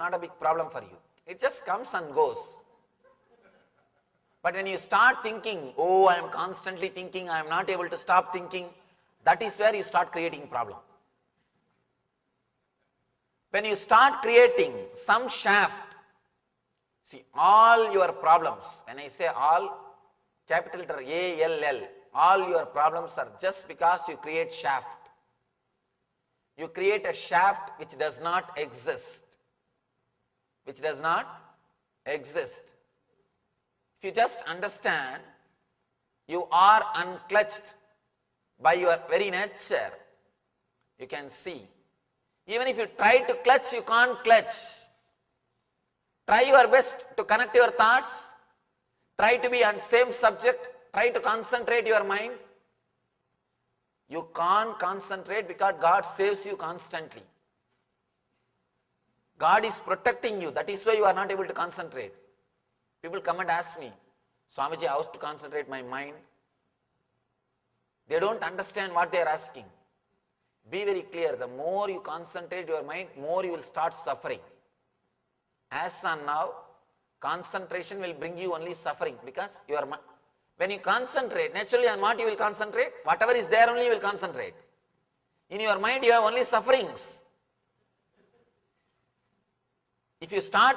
not a big problem for you. It just comes and goes. But when you start thinking, oh, I am constantly thinking, I am not able to stop thinking, that is where you start creating problem. When you start creating some shaft, see, all your problems, when I say all, capital letter A-L-L, all your problems are just because you create shaft. You create a shaft which does not exist. Which does not exist. If you just understand, you are unclutched by your very nature, you can see. Even if you try to clutch, you can't clutch. Try your best to connect your thoughts. Try to be on same subject. Try to concentrate your mind. You can't concentrate because God saves you constantly. God is protecting you. That is why you are not able to concentrate. People come and ask me, Swamiji, how to concentrate my mind? They don't understand what they are asking. Be very clear. The more you concentrate your mind, more you will start suffering. As on now, concentration will bring you only suffering because when you concentrate, naturally on what you will concentrate? Whatever is there only you will concentrate. In your mind you have only sufferings. If you start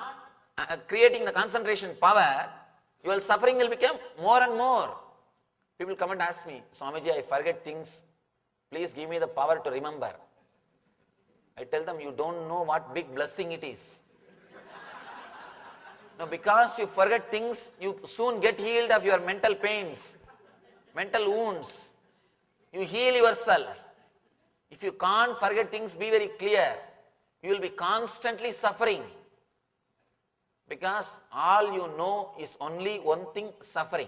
creating the concentration power, your suffering will become more and more. People come and ask me, Swamiji, I forget things. Please give me the power to remember. I tell them, you don't know what big blessing it is. No, because you forget things, you soon get healed of your mental pains, mental wounds. You heal yourself. If you can't forget things, be very clear. You will be constantly suffering. Because all you know is only one thing, suffering.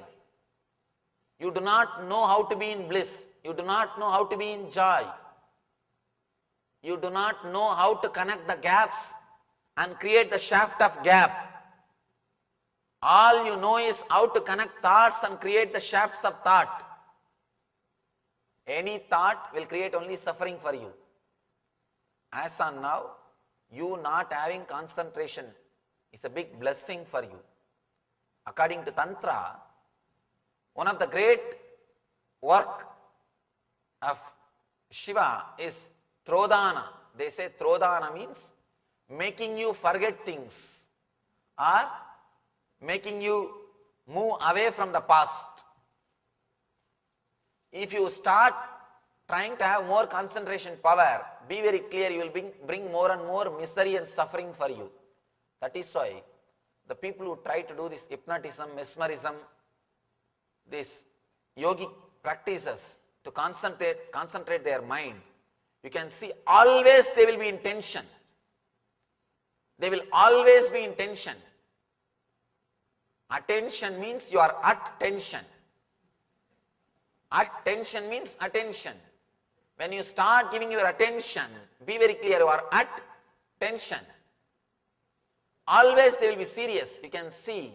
You do not know how to be in bliss. You do not know how to be in joy. You do not know how to connect the gaps and create the shaft of gap. All you know is how to connect thoughts and create the shafts of thought. Any thought will create only suffering for you. As on now, you not having concentration is a big blessing for you. According to Tantra, one of the great work of Shiva is Trodana. They say Trodana means making you forget things or making you move away from the past. If you start trying to have more concentration power, be very clear, you will bring more and more misery and suffering for you. That is why the people who try to do this hypnotism, mesmerism, these yogic practices to concentrate their mind, you can see always they will be in tension. They will always be in tension. Attention means you are at tension. At tension means attention. When you start giving your attention, be very clear, you are at tension. Always they will be serious. You can see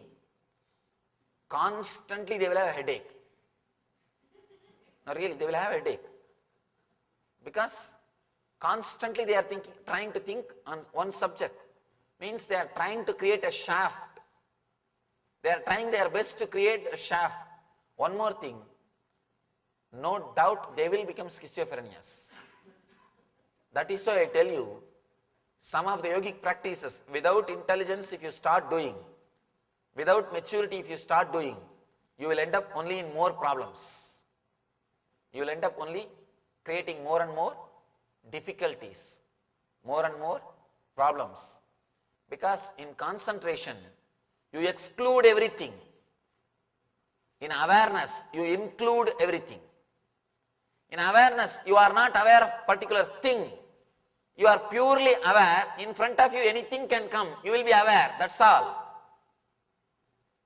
constantly they will have a headache. No, really, they will have a headache. Because constantly they are trying to think on one subject. Means they are trying to create a shaft. They are trying their best to create a shaft. One more thing, no doubt they will become schizophrenics. That is why I tell you, some of the yogic practices, without intelligence if you start doing, without maturity if you start doing, you will end up only in more problems. You will end up only creating more and more difficulties, more and more problems. Because in concentration, you exclude everything. In awareness, you include everything. In awareness, you are not aware of particular thing. You are purely aware. In front of you, anything can come. You will be aware. That's all.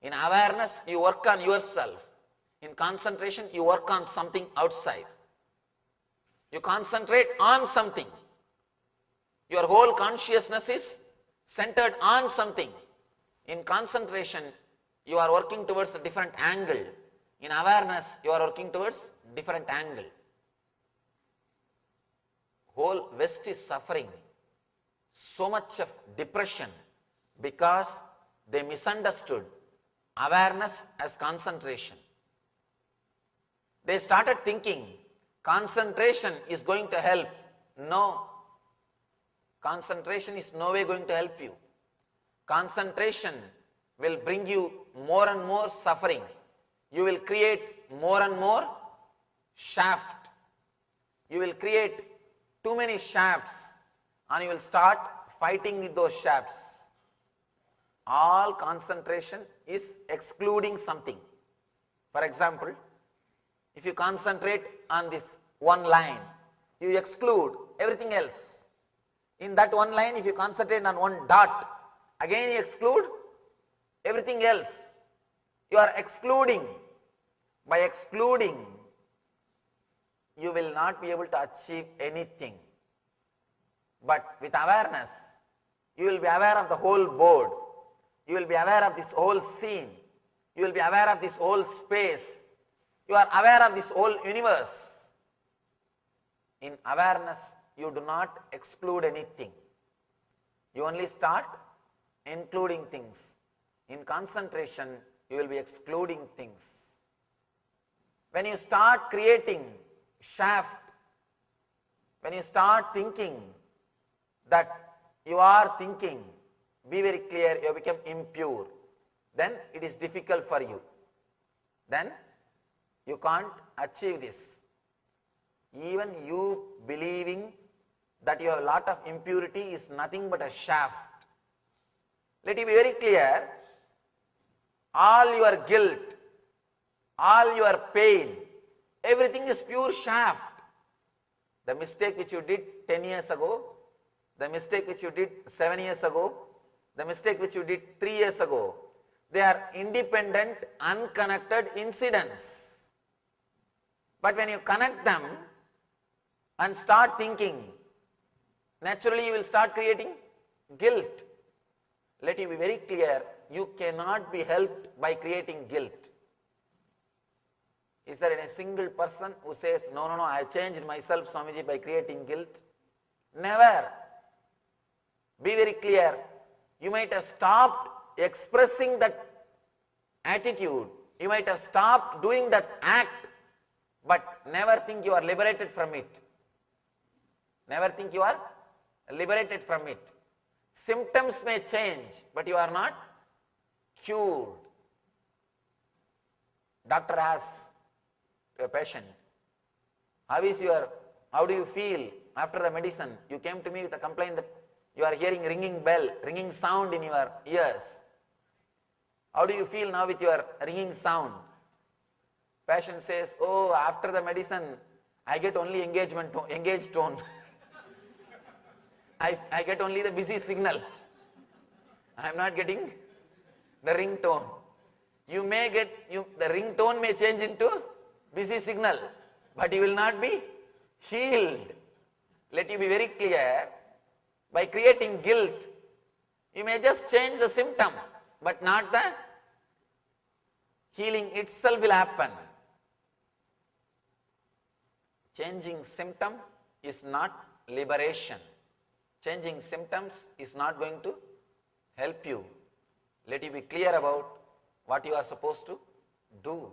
In awareness, you work on yourself. In concentration, you work on something outside. You concentrate on something. Your whole consciousness is centered on something. In concentration, you are working towards a different angle. In awareness, you are working towards different angle. Whole West is suffering so much of depression, Because they misunderstood awareness as concentration. They started thinking concentration is going to help. No. Concentration is no way going to help you. Concentration will bring you more and more suffering. You will create more and more shaft. You will create too many shafts and you will start fighting with those shafts. All concentration is excluding something. For example, if you concentrate on this one line, you exclude everything else. In that one line, if you concentrate on one dot, again you exclude everything else. You are excluding. By excluding, you will not be able to achieve anything. But with awareness, you will be aware of the whole board. You will be aware of this whole scene. You will be aware of this whole space. You are aware of this whole universe. In awareness, you do not exclude anything. You only start including things. In concentration, you will be excluding things. When you start creating shaft, when you start thinking that you are thinking, be very clear, you become impure. Then it is difficult for you. Then you can't achieve this. Even you believing that you have a lot of impurity is nothing but a shaft. Let it be very clear, all your guilt, all your pain, everything is pure shaft. The mistake which you did 10 years ago, the mistake which you did 7 years ago, the mistake which you did 3 years ago, they are independent, unconnected incidents. But when you connect them and start thinking, naturally you will start creating guilt. Let it be very clear, you cannot be helped by creating guilt. Is there any single person who says, no, I changed myself, Swamiji, by creating guilt? Never. Be very clear. You might have stopped expressing that attitude. You might have stopped doing that act, but never think you are liberated from it. Never think you are liberated from it. Symptoms may change, but you are not cured. Doctor asks a patient, how do you feel after the medicine? You came to me with a complaint that you are hearing ringing sound in your ears. How do you feel now with your ringing sound? Patient says, oh, after the medicine, I get only engaged tone. I get only the busy signal. I am not getting the ring tone. You may get, the ring tone may change into busy signal, but you will not be healed. Let you be very clear, by creating guilt, you may just change the symptom, but not the healing itself will happen. Changing symptom is not liberation. Changing symptoms is not going to help you. Let you be clear about what you are supposed to do.